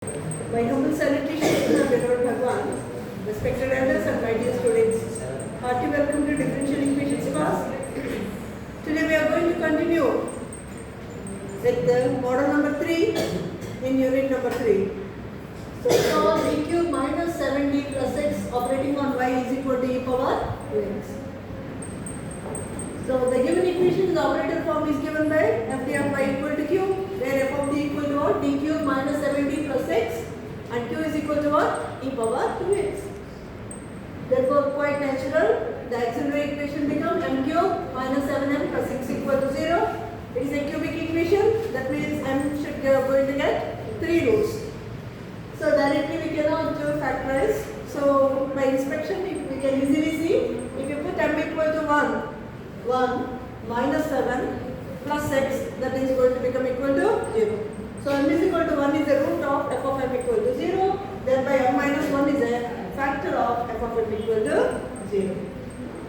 My humble salutation to Lord Bhagwan, respected elders and my dear students. Hearty welcome to differential equations class. Today we are going to continue with the model number 3 in unit number 3. So solve d cube minus 7d plus x operating on y is equal to e power 2x. So the given equation, the operator form is given by f d of y equal to q, where f of d equal to what? D cube minus 7d plus x and q is equal to what? E power 2x. Therefore, quite natural, the auxiliary equation becomes m cube minus 7m plus 6 equal to 0. It is a cubic equation, that means m should going to get 3 roots. So directly we cannot factorize. So by inspection we can easily see, if you put m equal to 1 minus 7 plus x, that is going to become equal to 0. So m is equal to 1 is the root of f of m equal to 0. Thereby m minus 1 is a factor of f of m equal to 0.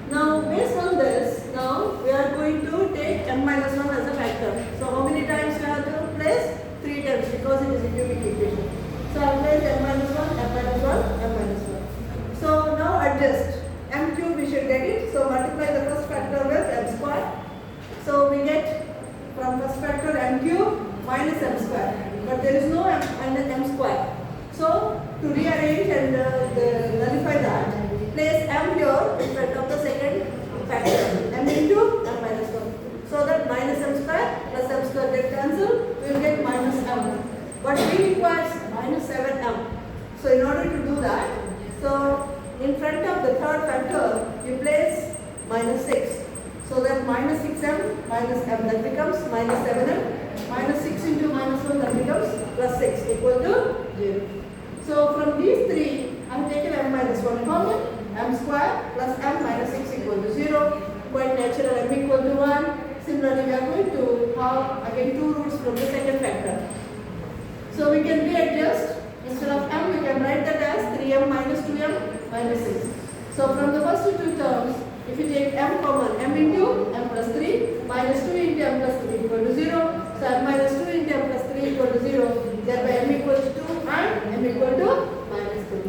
Now based on this, now we are going to take m minus 1 as a factor. So how many times we have to place? 3 times, because it is a cubic equation. So I place m minus 1, m minus 1, m minus 1. So now adjust. M cube we should get it. So multiply the first factor with m square. So we get from first factor m cube minus m square. But there is no m and then m square. So to rearrange and nullify that, place m here in front of the second factor. M into m minus 1. So that minus m square plus m square get cancelled. We will get minus m. But we requires minus 7m. So in order to do that, so in front of the third factor, you place minus 6. So that minus 6m minus m, that becomes minus 7m. Minus 6 into minus 1, that becomes plus 6 equal to 0. So from these three, I have taken m minus 1 common, m square plus m minus 6 equal to 0. Quite natural, m equal to 1. Similarly, we are going to have again 2 roots from the second factor. So we can readjust. Instead of m, we can write that as 3m minus 2m minus 6. So from the first two terms, if you take m common, m into m plus 3 minus 2 into m plus 3 equal to 0. So m minus 2 into m plus 3 equal to 0. Thereby m equals to 2 and m equal to minus 3.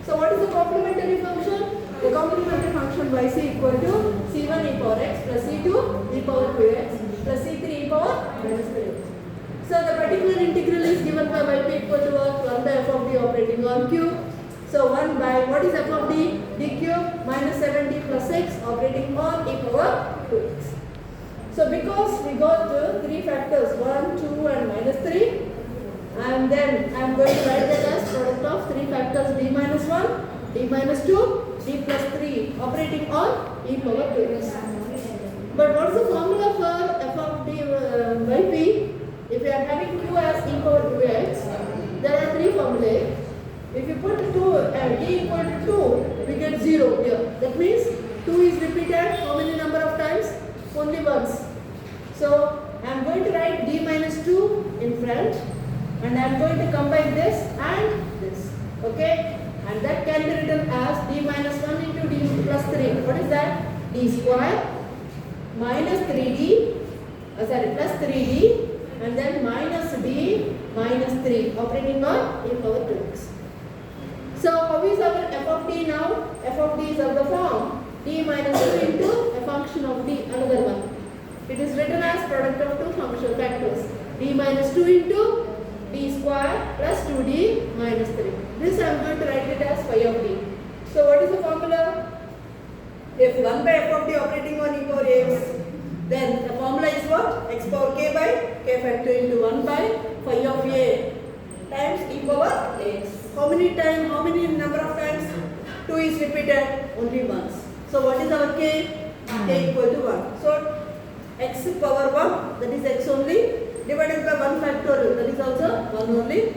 So what is the complementary function? The complementary function yc equal to c1 e power x plus c2 e power 2x plus c3 e power minus 3x. So the particular integral is given by yp equal to 1 by f of d operating on q. So 1 by, what is f of d? D cube minus 7d plus x operating on e power 2x. So because we got the 3 factors, 1, 2 and minus 3, and then I am going to write that as product of 3 factors d minus 1, d minus 2, d plus 3 operating on e power 2x. But what is the formula for f of d by p? If we are having q as e power 2x, there are 3 formulae. If you put 2 and d equal to 2, we get 0 here. That means 2 is repeated how many number of times? Only once. So I am going to write d minus 2 in front, and I am going to combine this and this. Okay? And that can be written as d minus 1 into d plus 3. What is that? D square minus 3d, plus 3d, and then minus d minus 3 operating on e power 2x. So how is our f of d now? F of d is of the form d minus 2 into a function of d, another one. It is written as product of 2 functional factors, d minus 2 into d square plus 2d minus 3. This I am going to write it as phi of d. So what is the formula? If 1 by f of d operating on e power x, then the formula is what? X power k by k factor into 1 by phi of a times e power x. How many number of times? 2 is repeated only once. So what is our k? K equal to 1. So x power 1, that is x only, divided by 1 factorial, that is also 1 only.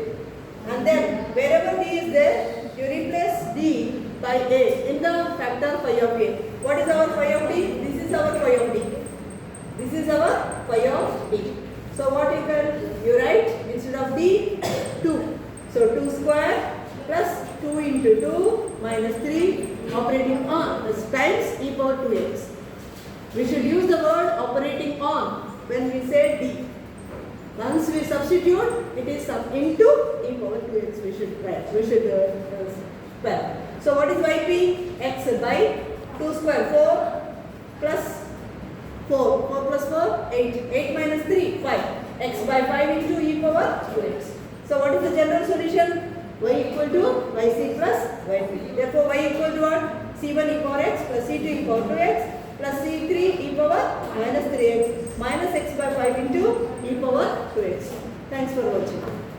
And then wherever d is there, you replace d by a in the factor phi of a. What is our phi of d? This is our phi of d. This is our phi of d. So what you write instead of d, 2. So 2 square plus 2 into 2 minus 3 operating on this times e power 2x. We should use the word operating on when we say d. Once we substitute, it is sum into e power 2x. We should write. We should spell. So what is yp? X by 2 square 4 plus 4. 4 plus 4 8. 8 minus 3 5. X by 5 into e power 2x. So what is the general solution? Y equal to yc plus yp. Therefore y equal to what? C1 e power x plus C2 e power 2x plus C3 e power minus 3x minus x by 5 into e power 2x. Thanks for watching.